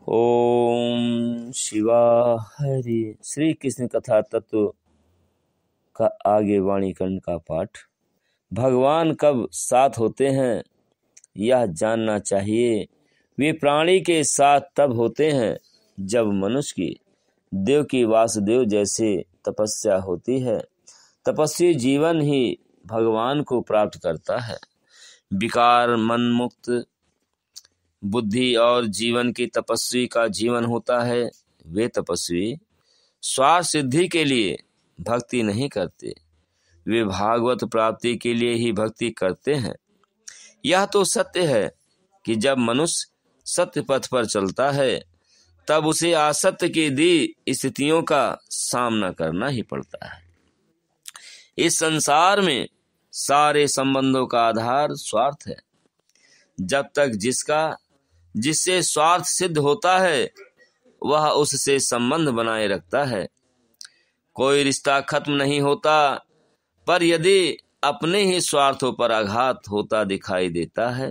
ओम शिवा हरि। श्री कृष्ण कथा तत्व का आगे वाणी कर्ण का पाठ। भगवान कब साथ होते हैं यह जानना चाहिए। वे प्राणी के साथ तब होते हैं जब मनुष्य की देव की वासुदेव जैसे तपस्या होती है। तपस्वी जीवन ही भगवान को प्राप्त करता है। विकार मन मुक्त बुद्धि और जीवन की तपस्वी का जीवन होता है। वे तपस्वी स्वार्थ सिद्धि के लिए भक्ति नहीं करते, वे भागवत प्राप्ति के लिए ही भक्ति करते हैं। यह तो सत्य है कि जब मनुष्य सत्य पथ पर चलता है तब उसे असत्य की दी स्थितियों का सामना करना ही पड़ता है। इस संसार में सारे संबंधों का आधार स्वार्थ है। जब तक जिससे स्वार्थ सिद्ध होता है वह उससे संबंध बनाए रखता है। कोई रिश्ता खत्म नहीं होता, पर यदि अपने ही स्वार्थों पर आघात होता दिखाई देता है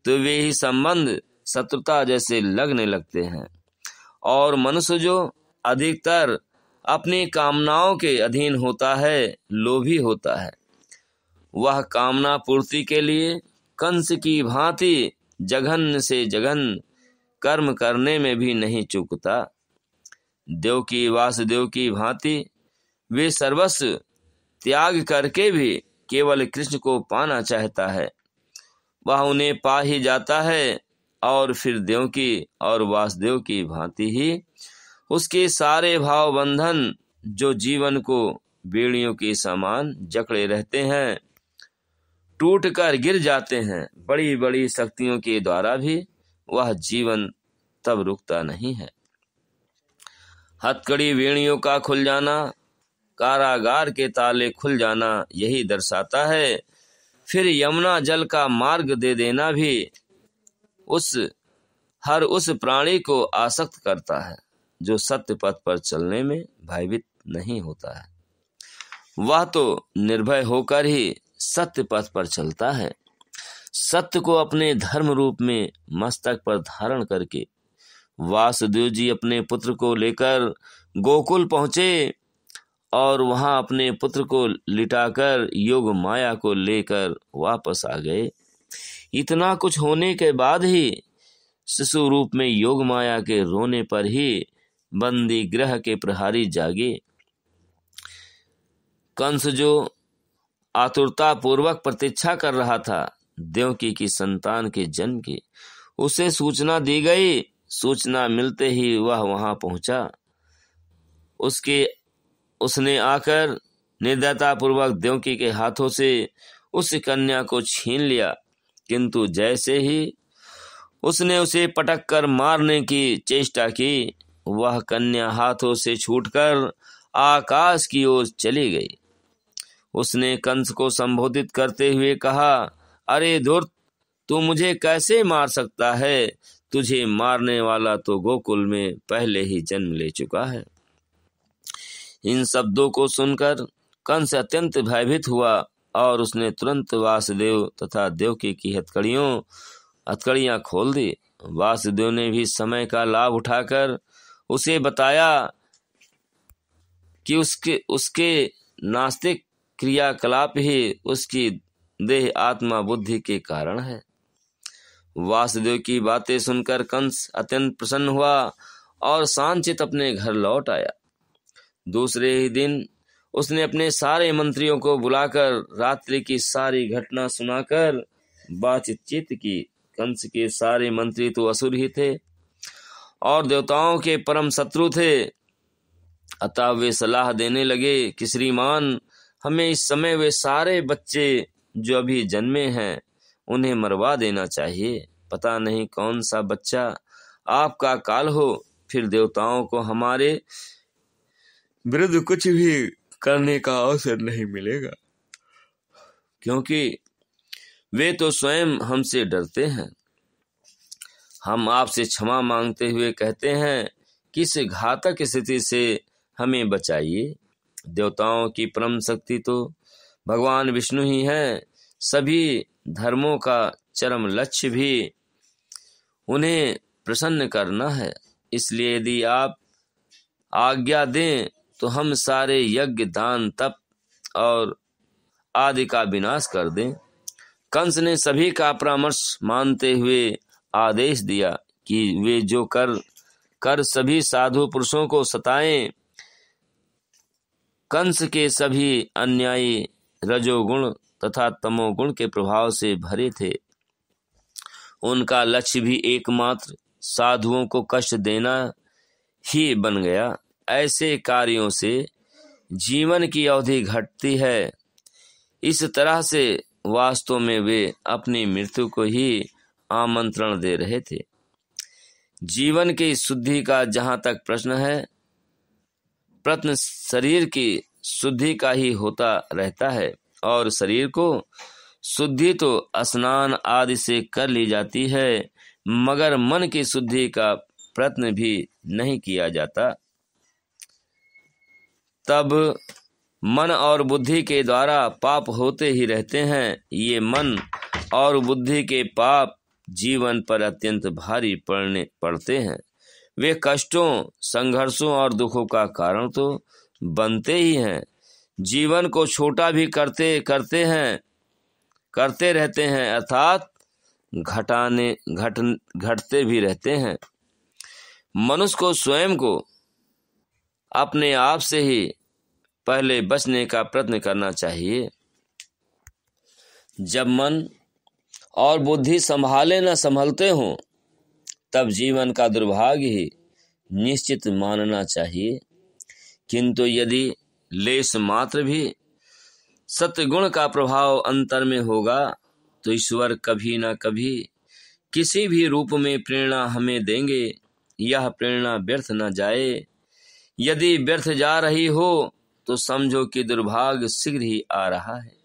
तो वे ही संबंध शत्रुता जैसे लगने लगते हैं। और मनुष्य जो अधिकतर अपनी कामनाओं के अधीन होता है, लोभी होता है, वह कामना पूर्ति के लिए कंस की भांति जघन्य से जघन्य कर्म करने में भी नहीं चूकता। देव की वासुदेव की भांति वे सर्वस्व त्याग करके भी केवल कृष्ण को पाना चाहता है। वह उन्हें पा ही जाता है और फिर देव की और वासुदेव की भांति ही उसके सारे भाव बंधन जो जीवन को बेड़ियों के समान जकड़े रहते हैं टूट कर गिर जाते हैं। बड़ी बड़ी शक्तियों के द्वारा भी वह जीवन तब रुकता नहीं है। हथकड़ी वेणियों का खुल जाना, कारागार के ताले खुल जाना यही दर्शाता है। फिर यमुना जल का मार्ग दे देना भी हर उस प्राणी को आसक्त करता है जो सत्य पथ पर चलने में भयभीत नहीं होता है। वह तो निर्भय होकर ही सत्य पथ पर चलता है। सत्य को अपने धर्म रूप में मस्तक पर धारण करके वासुदेव जी अपने पुत्र को लेकर गोकुल पहुंचे और वहां अपने पुत्र को लिटाकर योग माया को लेकर वापस आ गए। इतना कुछ होने के बाद ही शिशु रूप में योग माया के रोने पर ही बंदी गृह के प्रहरी जागे। कंस जो आतुरता पूर्वक प्रतीक्षा कर रहा था देवकी की संतान के जन्म की, उसे सूचना दी गई। सूचना मिलते ही वह वहां पहुंचा। उसने आकर निर्दयता पूर्वक देवकी के हाथों से उस कन्या को छीन लिया, किंतु जैसे ही उसने उसे पटक कर मारने की चेष्टा की वह कन्या हाथों से छूटकर आकाश की ओर चली गई। उसने कंस को संबोधित करते हुए कहा, अरे धूर्त, तू मुझे कैसे मार सकता है? तुझे मारने वाला तो गोकुल में पहले ही जन्म ले चुका है। इन शब्दों को सुनकर कंस अत्यंत भयभीत हुआ और उसने तुरंत वासुदेव तथा देवकी की हथकड़ियां खोल दी। वासुदेव ने भी समय का लाभ उठाकर उसे बताया कि उसके नास्तिक क्रियाकलाप ही उसकी देह आत्मा बुद्धि के कारण है। वासुदेव की बातें सुनकर कंस अत्यंत प्रसन्न हुआ और शांतचित्त अपने घर लौट आया। दूसरे ही दिन उसने अपने सारे मंत्रियों को बुलाकर रात्रि की सारी घटना सुनाकर बातचीत की। कंस के सारे मंत्री तो असुर ही थे और देवताओं के परम शत्रु थे। अतः वे सलाह देने लगे कि श्रीमान, हमें इस समय वे सारे बच्चे जो अभी जन्मे हैं उन्हें मरवा देना चाहिए। पता नहीं कौन सा बच्चा आपका काल हो, फिर देवताओं को हमारे विरुद्ध कुछ भी करने का अवसर नहीं मिलेगा, क्योंकि वे तो स्वयं हमसे डरते हैं। हम आपसे क्षमा मांगते हुए कहते हैं कि इस घातक स्थिति से हमें बचाइए। देवताओं की परम शक्ति तो भगवान विष्णु ही है। सभी धर्मों का चरम लक्ष्य भी उन्हें प्रसन्न करना है। इसलिए यदि आप आज्ञा दें तो हम सारे यज्ञ, दान, तप और आदि का विनाश कर दें। कंस ने सभी का परामर्श मानते हुए आदेश दिया कि वे जो कर सभी साधु पुरुषों को सताएं। कंस के सभी अन्यायी रजोगुण तथा तमोगुण के प्रभाव से भरे थे। उनका लक्ष्य भी एकमात्र साधुओं को कष्ट देना ही बन गया। ऐसे कार्यों से जीवन की अवधि घटती है। इस तरह से वास्तव में वे अपनी मृत्यु को ही आमंत्रण दे रहे थे। जीवन की शुद्धि का जहाँ तक प्रश्न शरीर की शुद्धि का ही होता रहता है, और शरीर को शुद्धि तो स्नान आदि से कर ली जाती है, मगर मन की शुद्धि का प्रयत्न भी नहीं किया जाता। तब मन और बुद्धि के द्वारा पाप होते ही रहते हैं। ये मन और बुद्धि के पाप जीवन पर अत्यंत भारी पड़ते हैं। वे कष्टों, संघर्षों और दुखों का कारण तो बनते ही हैं। जीवन को छोटा भी करते रहते हैं, अर्थात घटते भी रहते हैं। मनुष्य को स्वयं को अपने आप से ही पहले बचने का प्रयत्न करना चाहिए। जब मन और बुद्धि न संभलते हों, तब जीवन का दुर्भाग्य ही निश्चित मानना चाहिए। किंतु यदि लेश मात्र भी सत्गुण का प्रभाव अंतर में होगा, तो ईश्वर कभी न कभी किसी भी रूप में प्रेरणा हमें देंगे। यह प्रेरणा व्यर्थ न जाए। यदि व्यर्थ जा रही हो तो समझो कि दुर्भाग्य शीघ्र ही आ रहा है।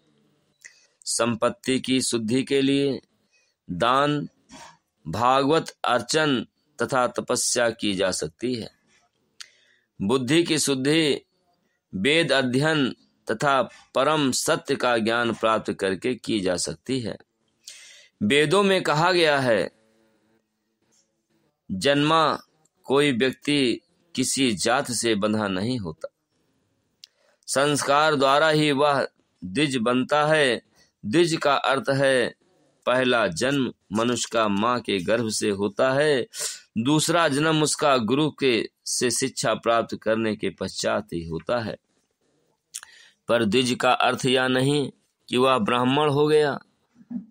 संपत्ति की शुद्धि के लिए दान, भागवत अर्चन तथा तपस्या की जा सकती है। बुद्धि की शुद्धि वेद अध्ययन तथा परम सत्य का ज्ञान प्राप्त करके की जा सकती है। वेदों में कहा गया है, जन्मा कोई व्यक्ति किसी जात से बंधा नहीं होता। संस्कार द्वारा ही वह द्विज बनता है। द्विज का अर्थ है पहला जन्म मनुष्य का माँ के गर्भ से होता है, दूसरा जन्म उसका गुरु से शिक्षा प्राप्त करने के पश्चात ही होता है। पर द्विज का अर्थ यह नहीं कि वह ब्राह्मण हो गया।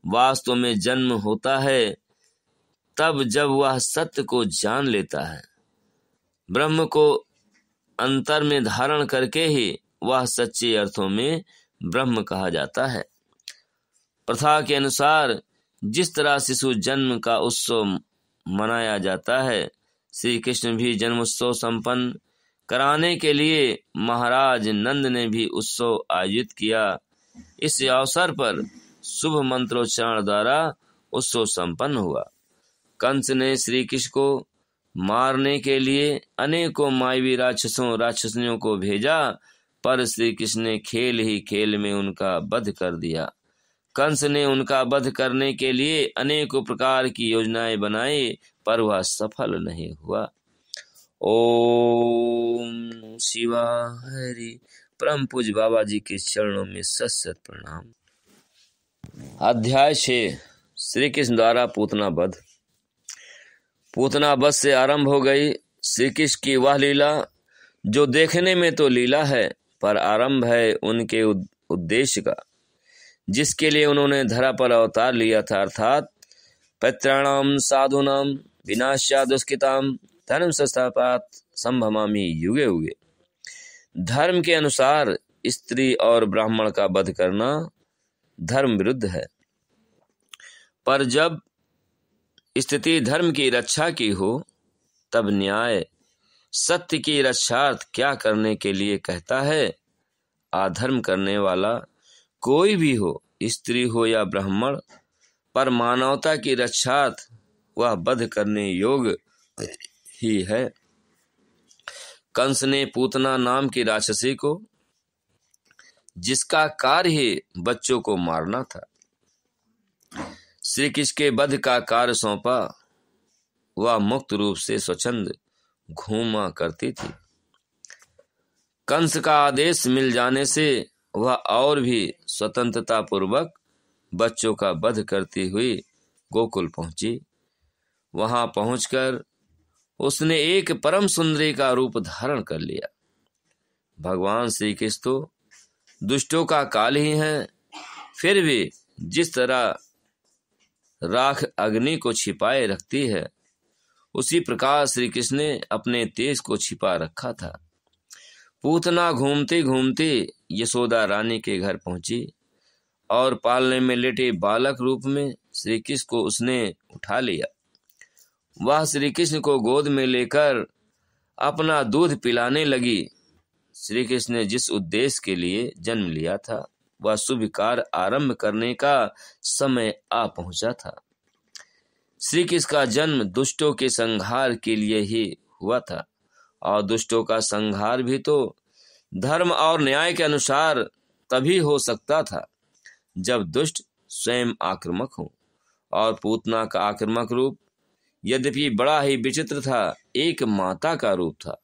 वास्तव में जन्म होता है तब जब वह सत्य को जान लेता है। ब्रह्म को अंतर में धारण करके ही वह सच्चे अर्थों में ब्रह्म कहा जाता है। प्रथा के अनुसार जिस तरह शिशु जन्म का उत्सव मनाया जाता है, श्री कृष्ण भी जन्मोत्सव संपन्न कराने के लिए महाराज नंद ने भी उत्सव आयोजित किया। इस अवसर पर शुभ मंत्रोच्चारण द्वारा उत्सव संपन्न हुआ। कंस ने श्री कृष्ण को मारने के लिए अनेकों मायावी राक्षसियों को भेजा, पर श्री कृष्ण ने खेल ही खेल में उनका वध कर दिया। कंस ने उनका वध करने के लिए अनेकों प्रकार की योजनाएं बनाई, पर वह सफल नहीं हुआ। ओम शिवाय। परम पूज्य बाबा जी के चरणों में सत प्रणाम। अध्याय 6। श्री कृष्ण द्वारा पूतना वध। पूतना वध से आरंभ हो गई श्री कृष्ण की वह लीला जो देखने में तो लीला है, पर आरंभ है उनके उद्देश्य का, जिसके लिए उन्होंने धरा पर अवतार लिया था, अर्थात पैत्राणाम साधूनाम विनाश्या दुष्कृताम धर्म संस्थापात संभवामि युगे युगे। धर्म के अनुसार स्त्री और ब्राह्मण का वध करना धर्म विरुद्ध है, पर जब स्थिति धर्म की रक्षा की हो, तब न्याय सत्य की रक्षार्थ क्या करने के लिए कहता है। अधर्म करने वाला कोई भी हो, स्त्री हो या ब्राह्मण, पर मानवता की रक्षार्थ वह वध करने योग्य ही है। कंस ने पूतना नाम की राक्षसी को, जिसका कार्य ही बच्चों को मारना था, श्री कृष्ण के वध का कार्य सौंपा। वह मुक्त रूप से स्वच्छंद घूमा करती थी। कंस का आदेश मिल जाने से वह और भी स्वतंत्रता पूर्वक बच्चों का वध करती हुई गोकुल पहुंची। वहां पहुंचकर उसने एक परम सुंदरी का रूप धारण कर लिया। भगवान श्री कृष्ण तो दुष्टों का काल ही है, फिर भी जिस तरह राख अग्नि को छिपाए रखती है, उसी प्रकार श्री कृष्ण ने अपने तेज को छिपा रखा था। पूतना घूमते घूमते यशोदा रानी के घर पहुंची और पालने में लेटे बालक रूप में श्री कृष्ण को उसने उठा लिया। वह श्री कृष्ण को गोद में लेकर अपना दूध पिलाने लगी। श्री कृष्ण ने जिस उद्देश्य के लिए जन्म लिया था, वह शुभ कार्य आरंभ करने का समय आ पहुंचा था। श्री कृष्ण का जन्म दुष्टों के संहार के लिए ही हुआ था, और दुष्टों का संहार भी तो धर्म और न्याय के अनुसार तभी हो सकता था जब दुष्ट स्वयं आक्रामक हो। और पूतना का आक्रामक रूप यद्यपि बड़ा ही विचित्र था, एक माता का रूप था।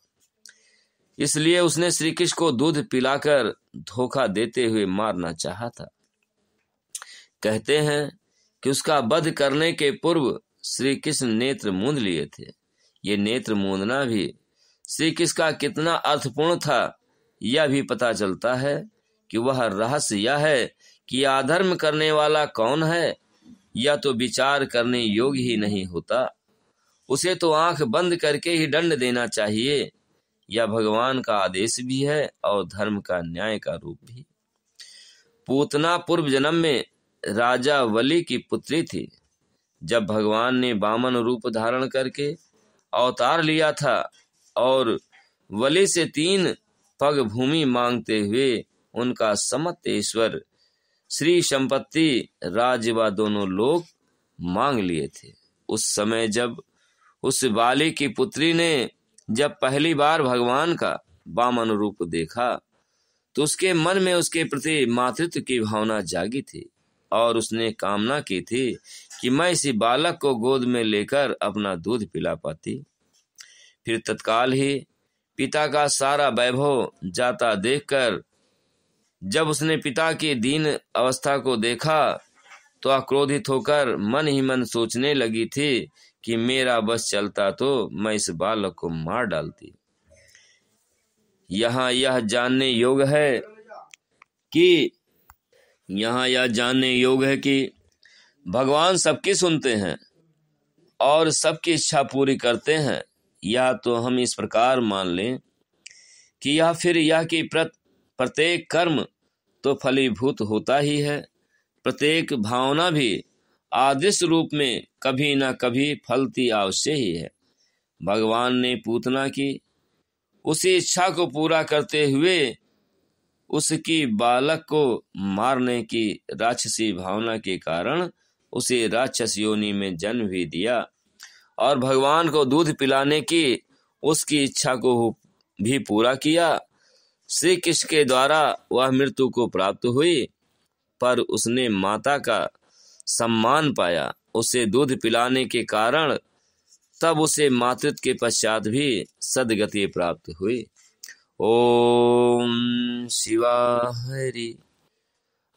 इसलिए उसने श्री कृष्ण को दूध पिलाकर धोखा देते हुए मारना चाहा था। कहते हैं कि उसका वध करने के पूर्व श्री कृष्ण नेत्र मूंद लिए थे। ये नेत्र मूंदना भी श्री कृष्ण का कितना अर्थपूर्ण था, यह भी पता चलता है कि वह रहस्य यह है कि अधर्म करने वाला कौन है, यह तो विचार करने योग्य ही नहीं होता। उसे तो आंख बंद करके ही दंड देना चाहिए। यह भगवान का आदेश भी है और धर्म का न्याय का रूप भी। पूतना पूर्व जन्म में राजा वली की पुत्री थी। जब भगवान ने वामन रूप धारण करके अवतार लिया था और वली से 3 पग भूमि मांगते हुए उनका समस्त ईश्वर श्री संपत्ति राज्य व दोनों लोग मांग लिए थे, उस समय जब उस बाली की पुत्री ने जब पहली बार भगवान का वामन रूप देखा, तो उसके मन में उसके प्रति मातृत्व की भावना जागी थी और उसने कामना की थी कि मैं इसी बालक को गोद में लेकर अपना दूध पिला पाती। फिर तत्काल ही पिता का सारा वैभव जाता देखकर जब उसने पिता की दीन अवस्था को देखा, तो आक्रोधित होकर मन ही मन सोचने लगी थी कि मेरा बस चलता तो मैं इस बालक को मार डालती। यहाँ यह जानने योग्य है कि भगवान सबकी सुनते हैं और सबकी इच्छा पूरी करते हैं। या तो हम इस प्रकार मान लें कि यह कि प्रत्येक कर्म तो फलीभूत होता ही है, प्रत्येक भावना भी आदर्श रूप में कभी न कभी फलती अवश्य ही है। भगवान ने पूतना की उसी इच्छा को पूरा करते हुए उसकी बालक को मारने की राक्षसी भावना के कारण उसे राक्षस योनि में जन्म भी दिया और भगवान को दूध पिलाने की उसकी इच्छा को भी पूरा किया। श्री कृष्ण के द्वारा वह मृत्यु को प्राप्त हुई, पर उसने माता का सम्मान पाया। उसे दूध पिलाने के कारण तब उसे मातृत्व के पश्चात भी सद्गति प्राप्त हुई। ओम शिवा हरि।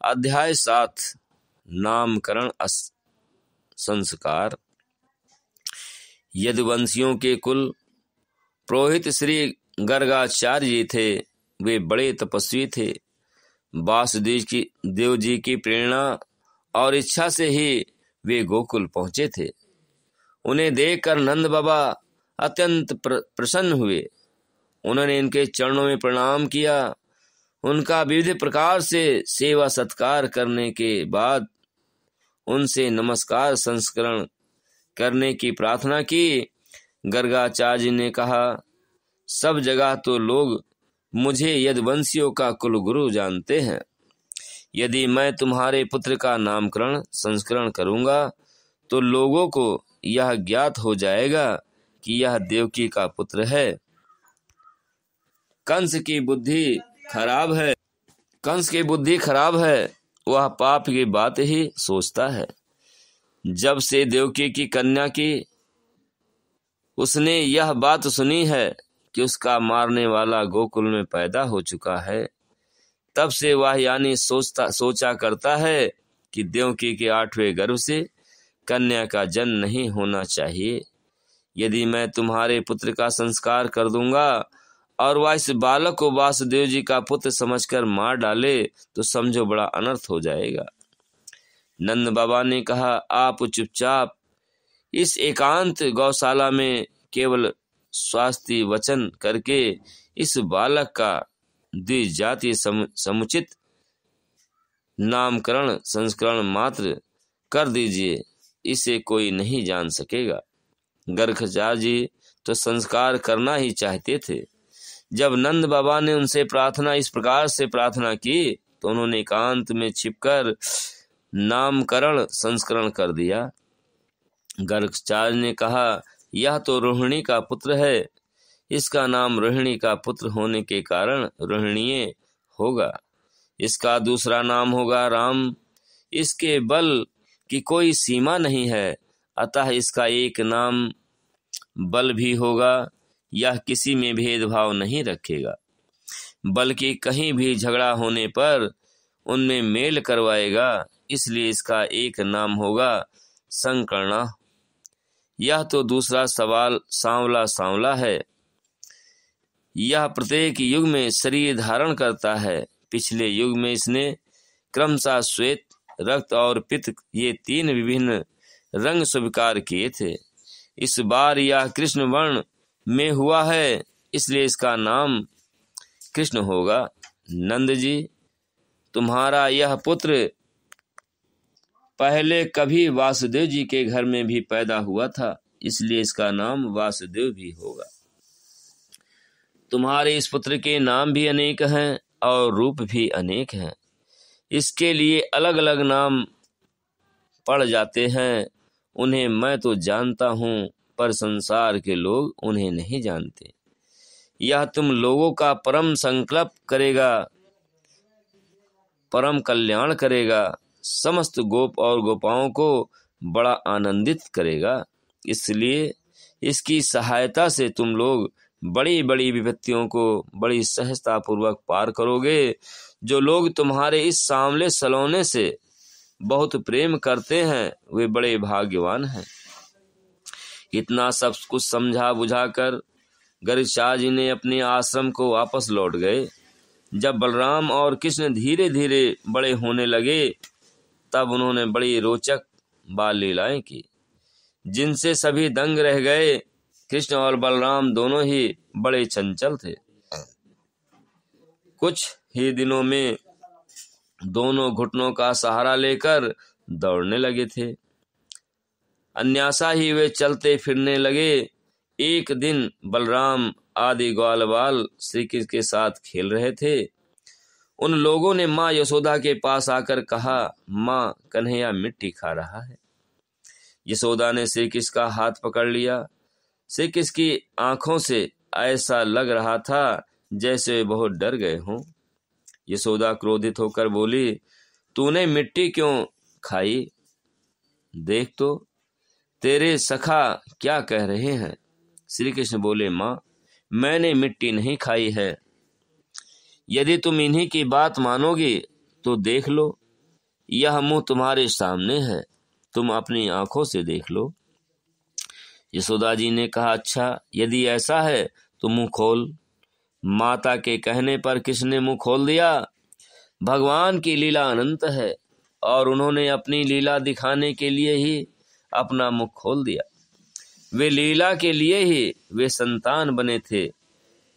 अध्याय 7 नामकरण संस्कार। यदुवंशियों के कुल पुरोहित श्री गर्गाचार्य जी थे। वे बड़े तपस्वी थे। वासुदेव जी की प्रेरणा और इच्छा से ही वे गोकुल पहुंचे थे। उन्हें देखकर नंद बाबा अत्यंत प्रसन्न हुए। उन्होंने इनके चरणों में प्रणाम किया। उनका विविध प्रकार से सेवा सत्कार करने के बाद उनसे नमस्कार संस्करण करने की प्रार्थना की। गर्गाचार्य ने कहा, सब जगह तो लोग मुझे यदुवंशियों का कुलगुरु जानते हैं। यदि मैं तुम्हारे पुत्र का नामकरण संस्करण करूंगा तो लोगों को यह ज्ञात हो जाएगा कि यह देवकी का पुत्र है। कंस की बुद्धि खराब है। वह पाप की बात ही सोचता है। जब से देवकी की कन्या की उसने यह बात सुनी है कि उसका मारने वाला गोकुल में पैदा हो चुका है, तब से वह यानी सोचा करता है कि देवकी के 8वें गर्भ से कन्या का जन्म नहीं होना चाहिए। यदि मैं तुम्हारे पुत्र का संस्कार कर दूंगा और वह इस बालक को वासुदेव जी का पुत्र समझकर मार डाले तो समझो बड़ा अनर्थ हो जाएगा। नंद बाबा ने कहा, आप चुपचाप इस एकांत गौशाला में केवल स्वास्थ्य वचन करके इस बालक का द्विजातीय समुचित नामकरण संस्करण मात्र कर दीजिए, इसे कोई नहीं जान सकेगा। गर्गाचार्य जी तो संस्कार करना ही चाहते थे। जब नंद बाबा ने उनसे इस प्रकार से प्रार्थना की तो उन्होंने एकांत में छिपकर नामकरण संस्करण कर दिया। गर्गाचार्य ने कहा, यह तो रोहिणी का पुत्र है, इसका नाम रोहिणी का पुत्र होने के कारण रोहिणीय होगा। इसका दूसरा नाम होगा राम। इसके बल की कोई सीमा नहीं है, अतः इसका एक नाम बल भी होगा। यह किसी में भेदभाव नहीं रखेगा, बल्कि कहीं भी झगड़ा होने पर उनमें मेल करवाएगा, इसलिए इसका एक नाम होगा संकर्णा। यह तो दूसरा सवाल सांवला है। यह प्रत्येक युग में शरीर धारण करता है। पिछले युग में इसने क्रमशः श्वेत, रक्त और पित्त ये 3 विभिन्न रंग स्वीकार किए थे। इस बार यह कृष्ण वर्ण में हुआ है, इसलिए इसका नाम कृष्ण होगा। नंद जी, तुम्हारा यह पुत्र पहले कभी वासुदेव जी के घर में भी पैदा हुआ था, इसलिए इसका नाम वासुदेव भी होगा। तुम्हारे इस पुत्र के नाम भी अनेक हैं और रूप भी अनेक हैं। इसके लिए अलग अलग नाम पड़ जाते हैं। उन्हें मैं तो जानता हूँ, पर संसार के लोग उन्हें नहीं जानते। यह तुम लोगों का परम संकल्प करेगा, परम कल्याण करेगा, समस्त गोप और गोपाओं को बड़ा आनंदित करेगा। इसलिए इसकी सहायता से तुम लोग बड़ी बड़ी विपत्तियों को बड़ी सहजता पूर्वक पार करोगे। जो लोग तुम्हारे इस सांवले सलोने से बहुत प्रेम करते हैं वे बड़े भाग्यवान हैं। इतना सब कुछ समझा बुझाकर गर्गाचार्य जी ने अपने आश्रम को वापस लौट गए। जब बलराम और कृष्ण धीरे धीरे बड़े होने लगे तब उन्होंने बड़ी रोचक बाल लीलाएं की, जिनसे सभी दंग रह गए। कृष्ण और बलराम दोनों ही बड़े चंचल थे। कुछ ही दिनों में दोनों घुटनों का सहारा लेकर दौड़ने लगे थे। अन्यासा ही वे चलते फिरने लगे। एक दिन बलराम आदि ग्वाल बाल श्री कृष्ण के साथ खेल रहे थे। उन लोगों ने माँ यशोदा के पास आकर कहा, माँ, कन्हैया मिट्टी खा रहा है। यशोदा ने श्री कृष्ण का हाथ पकड़ लिया। श्री कृष्ण की आंखों से ऐसा लग रहा था जैसे वे बहुत डर गए हों। यशोदा क्रोधित होकर बोली, तूने मिट्टी क्यों खाई? देख तो तेरे सखा क्या कह रहे हैं। श्री कृष्ण बोले, माँ, मैंने मिट्टी नहीं खाई है। यदि तुम इन्हीं की बात मानोगी तो देख लो, यह मुंह तुम्हारे सामने है, तुम अपनी आंखों से देख लो। यशोदा जी ने कहा, अच्छा, यदि ऐसा है तो मुंह खोल। माता के कहने पर कृष्ण ने मुंह खोल दिया। भगवान की लीला अनंत है और उन्होंने अपनी लीला दिखाने के लिए ही अपना मुख खोल दिया। वे लीला के लिए ही वे संतान बने थे।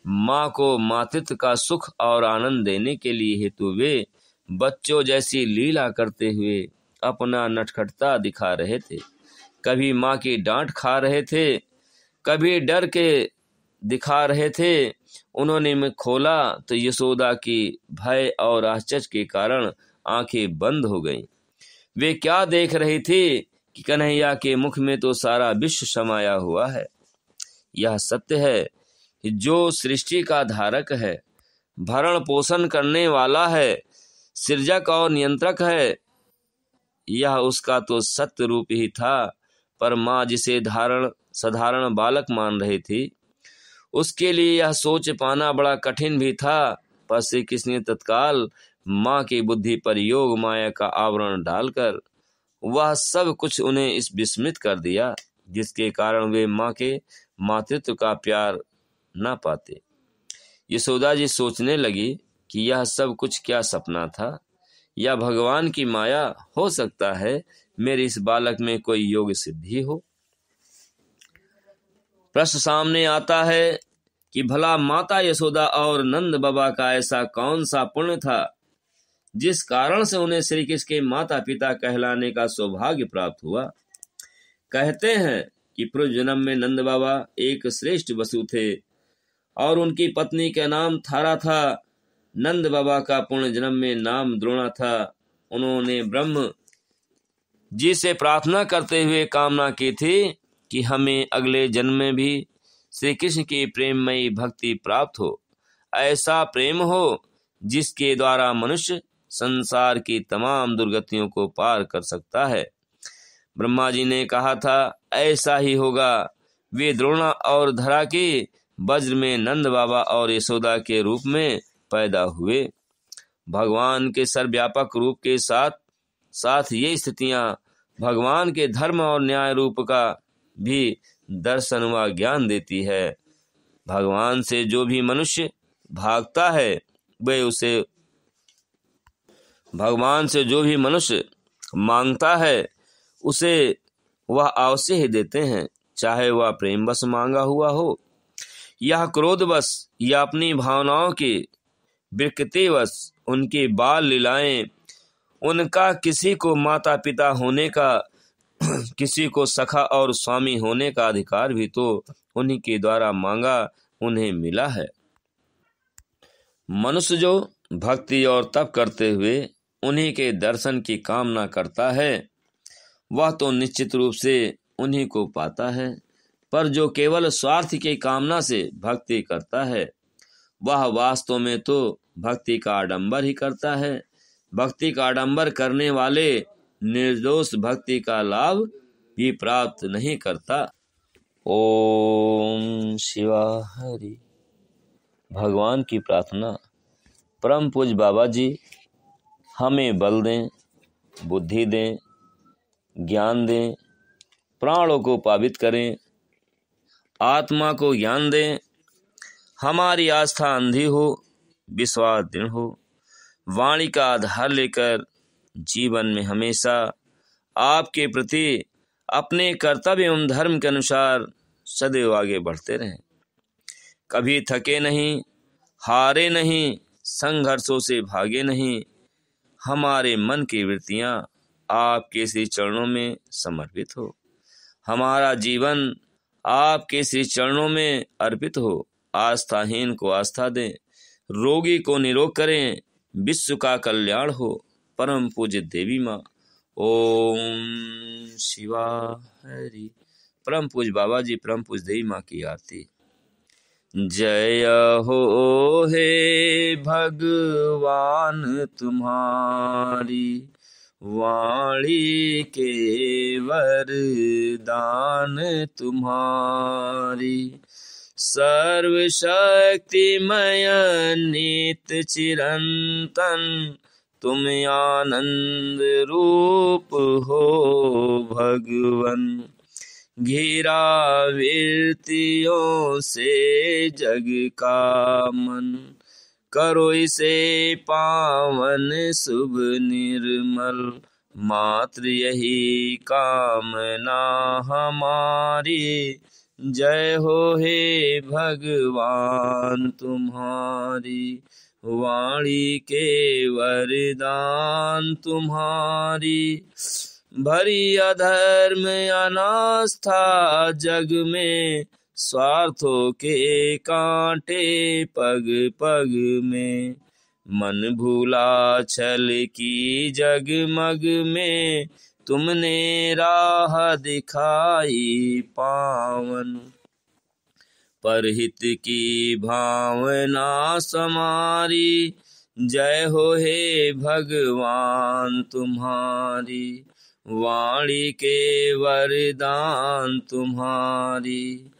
माँ को मातृत्व का सुख और आनंद देने के लिए हेतु वे बच्चों जैसी लीला करते हुए अपना नटखटता दिखा रहे थे। कभी माँ की डांट खा रहे थे, कभी डर के दिखा रहे थे। उन्होंने मुंह खोला तो यशोदा की भय और आश्चर्य के कारण आंखें बंद हो गईं। वे क्या देख रही थी कि कन्हैया के मुख में तो सारा विश्व समाया हुआ है। यह सत्य है कि जो सृष्टि का धारक है, भरण पोषण करने वाला है, सृजक और नियंत्रक है, यह उसका तो सत्य रूप ही था। पर माँ जिसे धारण साधारण बालक मान रही थी। उसके लिए यह सोच पाना बड़ा कठिन भी था, पर श्री कृष्ण ने तत्काल माँ की बुद्धि पर योग माया का आवरण डालकर वह सब कुछ उन्हें इस विस्मित कर दिया, जिसके कारण वे माँ के मातृत्व का प्यार न पाते। यशोदा जी सोचने लगी कि यह सब कुछ क्या सपना था या भगवान की माया। हो सकता है मेरे इस बालक में कोई योग सिद्धि हो। प्रश्न सामने आता है कि भला माता यशोदा और नंद बाबा का ऐसा कौन सा पुण्य था जिस कारण से उन्हें श्री कृष्ण के माता पिता कहलाने का सौभाग्य प्राप्त हुआ। कहते हैं कि पूर्व जन्म में नंद बाबा एक श्रेष्ठ वसु थे और उनकी पत्नी का नाम थारा था। नंद बाबा का पूर्ण जन्म में नाम द्रोणा था। उन्होंने ब्रह्म जी से प्रार्थना करते हुए कामना की थी कि हमें अगले जन्म में भी श्री कृष्ण की प्रेममयी भक्ति प्राप्त हो। ऐसा प्रेम हो जिसके द्वारा मनुष्य संसार की तमाम दुर्गतियों को पार कर सकता है। ब्रह्मा जी ने कहा था ऐसा ही होगा। वे द्रोणा और धरा की वज्र में नंद बाबा और यशोदा के रूप में पैदा हुए। भगवान के सर्वव्यापक रूप के साथ साथ ये स्थितियां भगवान के धर्म और न्याय रूप का भी दर्शन व ज्ञान देती है। भगवान से जो भी मनुष्य भागता है वे उसे भगवान से जो भी मनुष्य मांगता है उसे वह अवश्य ही देते हैं, चाहे वह प्रेम बस मांगा हुआ हो या क्रोधवश या अपनी भावनाओं की विकृतिवश। उनकी बाल लीलाएं, उनका किसी को माता पिता होने का किसी को सखा और स्वामी होने का अधिकार भी तो उन्हीं के द्वारा मांगा उन्हें मिला है। मनुष्य जो भक्ति और तप करते हुए उन्हीं के दर्शन की कामना करता है वह तो निश्चित रूप से उन्हीं को पाता है, पर जो केवल स्वार्थ की कामना से भक्ति करता है वह वास्तव में तो भक्ति का आडंबर ही करता है। भक्ति का आडंबर करने वाले निर्दोष भक्ति का लाभ भी प्राप्त नहीं करता। ओम शिवा हरि। भगवान की प्रार्थना। परम पूज्य बाबा जी हमें बल दें, बुद्धि दें, ज्ञान दें, प्राणों को पावित करें, आत्मा को ज्ञान दें, हमारी आस्था अंधी हो, विश्वास दृढ़ हो, वाणी का आधार लेकर जीवन में हमेशा आपके प्रति अपने कर्तव्य एवं धर्म के अनुसार सदैव आगे बढ़ते रहें। कभी थके नहीं, हारे नहीं, संघर्षों से भागे नहीं। हमारे मन की वृत्तियां आपके श्री चरणों में समर्पित हो, हमारा जीवन आपके श्री चरणों में अर्पित हो। आस्थाहीन को आस्था दें, रोगी को निरोग करें, विश्व का कल्याण हो। परम पूज्य देवी माँ। ओम शिवा हरि। परम पूज्य बाबा जी, परम पूज्य देवी माँ की आरती। जय हो हे भगवान तुम्हारी, वाणी के वरदान तुम्हारी। सर्वशक्तिमय नित्य चिरंतन, तुम आनंद रूप हो भगवन। घिरा वृत्तियों से जग का मन, करो इसे पावन शुभ निर्मल। मात्र यही कामना हमारी, जय हो हे भगवान तुम्हारी। वाणी के वरदान तुम्हारी, भरी अधर्म अनास्था जग में। स्वार्थों के कांटे पग पग में, मन भूला छल की जगमग में। तुमने राह दिखाई पावन, परहित की भावना समारी। जय हो हे भगवान तुम्हारी। वाणी के वरदान तुम्हारी।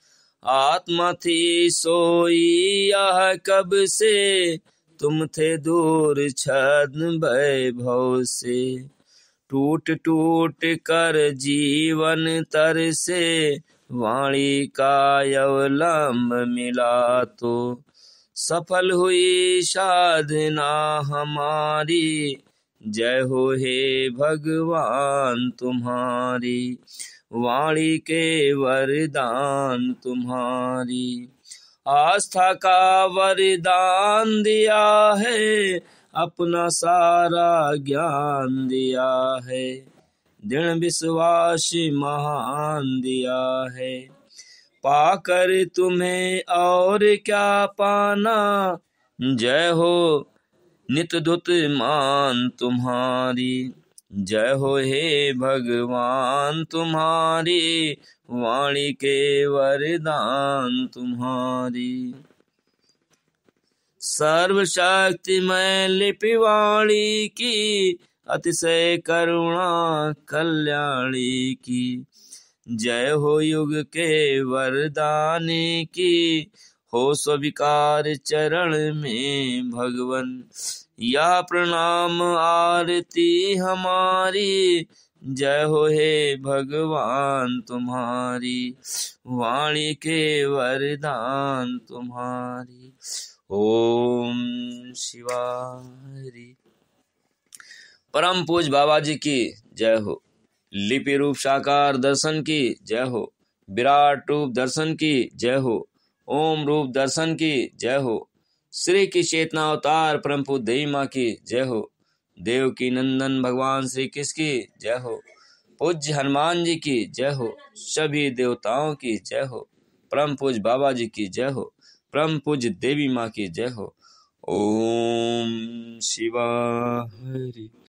आत्मा थी सोई यह कब से, तुम थे दूर छद्म वैभव से। टूट टूट कर जीवन तर से, वाणी का अवलंब मिला तो। सफल हुई साधना हमारी, जय हो हे भगवान तुम्हारी। वाणी के वरदान तुम्हारी। आस्था का वरदान दिया है, अपना सारा ज्ञान दिया है। दृढ़ विश्वास महान दिया है। पाकर तुम्हें और क्या पाना, जय हो नित धुत मान तुम्हारी। जय हो हे भगवान तुम्हारी, वाणी के वरदान तुम्हारी। सर्वशक्तिमय लिपि वाणी की, अतिशय करुणा कल्याणी की। जय हो युग के वरदानी की, हो स्वीकार चरण में भगवन। यह प्रणाम आरती हमारी, जय हो हे भगवान तुम्हारी। वाणी के वरदान तुम्हारी। ओम शिवाय। परम पूज बाबा जी की जय हो। लिपि रूप साकार दर्शन की जय हो। विराट रूप दर्शन की जय हो। ओम रूप दर्शन की जय हो। श्री की चेतना अवतार परम पूज देवी माँ की जय हो। देव की नंदन भगवान श्री कृष्ण की जय हो। पूज्य हनुमान जी की जय हो। सभी देवताओं की जय हो। परम पूज बाबा जी की जय हो। परम पूज्य देवी माँ की जय हो। ओम शिवाय।